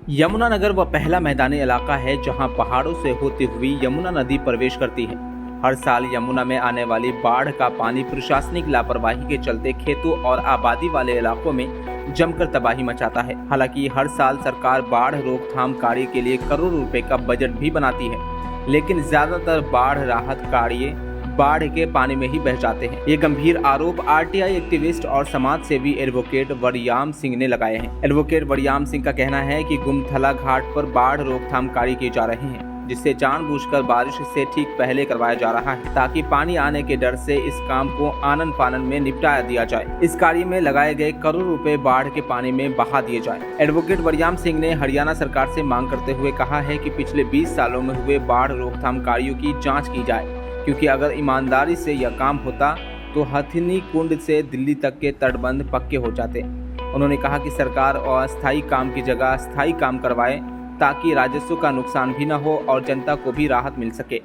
यमुनानगर वह पहला मैदानी इलाका है जहां पहाड़ों से होती हुई यमुना नदी प्रवेश करती है। हर साल यमुना में आने वाली बाढ़ का पानी प्रशासनिक लापरवाही के चलते खेतों और आबादी वाले इलाकों में जमकर तबाही मचाता है। हालांकि हर साल सरकार बाढ़ रोकथाम कार्य के लिए करोड़ों रुपए का बजट भी बनाती है, लेकिन ज्यादातर बाढ़ राहत कार्य बाढ़ के पानी में ही बह जाते हैं। ये गंभीर आरोप आरटीआई एक्टिविस्ट और समाज सेवी एडवोकेट वरयाम सिंह ने लगाए हैं। एडवोकेट वरयाम सिंह का कहना है कि गुमथला घाट पर बाढ़ रोकथाम कार्य किए जा रहे हैं, जिससे जानबूझकर बारिश से ठीक पहले करवाया जा रहा है ताकि पानी आने के डर से इस काम को आनन फानन में निपटा दिया जाए। इस कार्य में लगाए गए करोड़ों रुपए बाढ़ के पानी में बहा दिए जाए। एडवोकेट वरयाम सिंह ने हरियाणा सरकार से मांग करते हुए कहा है कि पिछले 20 सालों में हुए बाढ़ रोकथाम कार्यों की जाँच की जाए, क्योंकि अगर ईमानदारी से यह काम होता तो हथिनी कुंड से दिल्ली तक के तटबंध पक्के हो जाते। उन्होंने कहा कि सरकार अस्थायी काम की जगह स्थायी काम करवाए ताकि राजस्व का नुकसान भी न हो और जनता को भी राहत मिल सके।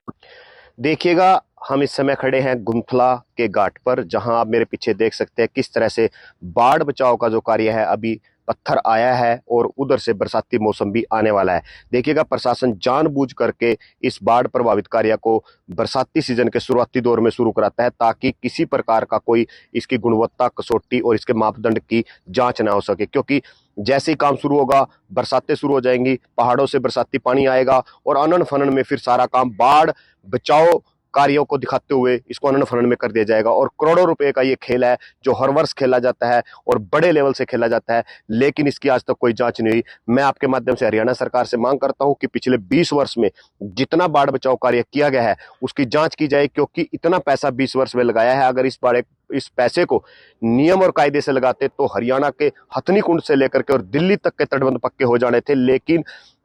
देखिएगा, हम इस समय खड़े हैं गुमथला के घाट पर, जहां आप मेरे पीछे देख सकते हैं किस तरह से बाढ़ बचाव का जो कार्य है अभी पत्थर आया है और उधर से बरसाती मौसम भी आने वाला है। देखिएगा, प्रशासन जानबूझ करके इस बाढ़ प्रभावित कार्य को बरसाती सीजन के शुरुआती दौर में शुरू कराता है ताकि किसी प्रकार का कोई इसकी गुणवत्ता कसौटी और इसके मापदंड की जांच ना हो सके, क्योंकि जैसे ही काम शुरू होगा बरसातें शुरू हो जाएंगी, पहाड़ों से बरसाती पानी आएगा और अनन फनन में फिर सारा काम बाढ़ बचाओ कार्यों को दिखाते हुए इसको अनन फनन में कर दिया जाएगा। और करोड़ों रुपए का ये खेल है जो हर वर्ष खेला जाता है और बड़े लेवल से खेला जाता है, लेकिन इसकी आज तक कोई जांच नहीं हुई। मैं आपके माध्यम से हरियाणा सरकार से मांग करता हूं कि पिछले 20 वर्ष में जितना बाढ़ बचाव कार्य किया गया है उसकी जांच की जाए, क्योंकि इतना पैसा 20 वर्ष में लगाया है। अगर इस पैसे को नियम और कायदे से लगाते तो हरियाणा के हथनी कुंड से लेकर के और दिल्ली तक के तटबंध पक्के हो जाने थे, लेकिन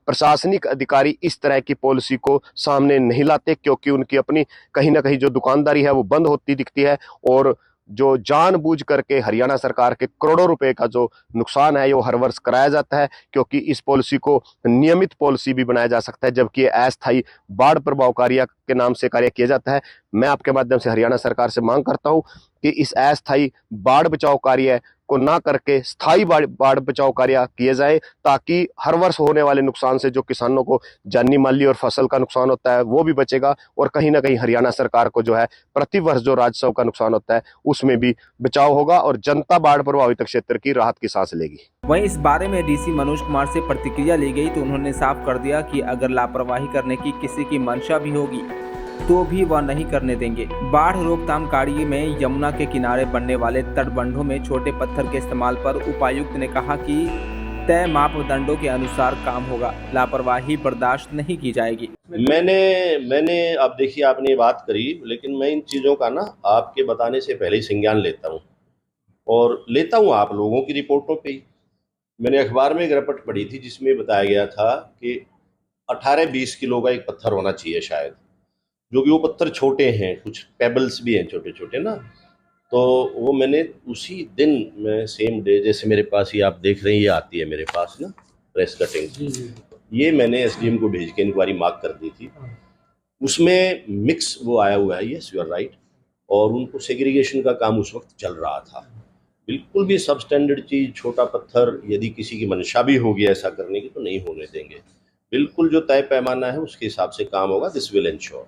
प्रशासनिक अधिकारी इस तरह की पॉलिसी को सामने नहीं लाते, क्योंकि उनकी अपनी कहीं ना कहीं जो दुकानदारी है वो बंद होती दिखती है और जो जानबूझ करके हरियाणा सरकार के करोड़ों रुपए का जो नुकसान है वो हर वर्ष कराया जाता है, क्योंकि इस पॉलिसी को नियमित पॉलिसी भी बनाया जा सकता है, जबकि अस्थायी बाढ़ प्रभाव कार्य के नाम से कार्य किया जाता है। मैं आपके माध्यम से हरियाणा सरकार से मांग करता हूं कि इस अस्थायी बाढ़ बचाव कार्य को ना करके स्थायी बाढ़ बचाव कार्य किए जाए, ताकि हर वर्ष होने वाले नुकसान से जो किसानों को जानी माली और फसल का नुकसान होता है वो भी बचेगा और कहीं ना कहीं हरियाणा सरकार को जो है प्रति वर्ष जो राजस्व का नुकसान होता है उसमें भी बचाव होगा और जनता बाढ़ प्रभावित क्षेत्र की राहत की सांस लेगी। वहीं इस बारे में डीसी मनोज कुमार से प्रतिक्रिया ली गई तो उन्होंने साफ कर दिया कि अगर लापरवाही करने की किसी की मंशा भी होगी तो भी वह नहीं करने देंगे। बाढ़ रोकथाम कार्य में यमुना के किनारे बनने वाले तटबंधों में छोटे पत्थर के इस्तेमाल पर उपायुक्त ने कहा कि तय मापदंडों के अनुसार काम होगा, लापरवाही बर्दाश्त नहीं की जाएगी। मैंने अब देखिए आपने ये बात करी, लेकिन मैं इन चीज़ों का ना आपके बताने से पहले ही संज्ञान लेता हूँ और लेता हूँ आप लोगों की रिपोर्टों पे ही। मैंने अखबार में एक रिपोर्ट पढ़ी थी जिसमें बताया गया था कि 18-20 किलो का एक पत्थर होना चाहिए शायद, जो कि वो पत्थर छोटे हैं, कुछ पेबल्स भी हैं छोटे छोटे ना। तो वो मैंने उसी दिन में सेम डे, जैसे मेरे पास ये आप देख रहे हैं ये आती है मेरे पास ना प्रेस कटिंग, ये मैंने एसडीएम को भेज के इंक्वायरी मार्क कर दी थी। उसमें मिक्स वो आया हुआ है, यस यू आर राइट, और उनको सेग्रीगेशन का काम उस वक्त चल रहा था। बिल्कुल भी सब स्टैंडर्ड चीज़ छोटा पत्थर यदि किसी की मंशा भी होगी ऐसा करने की तो नहीं होने देंगे। बिल्कुल जो तय पैमाना है उसके हिसाब से काम होगा। This will ensure.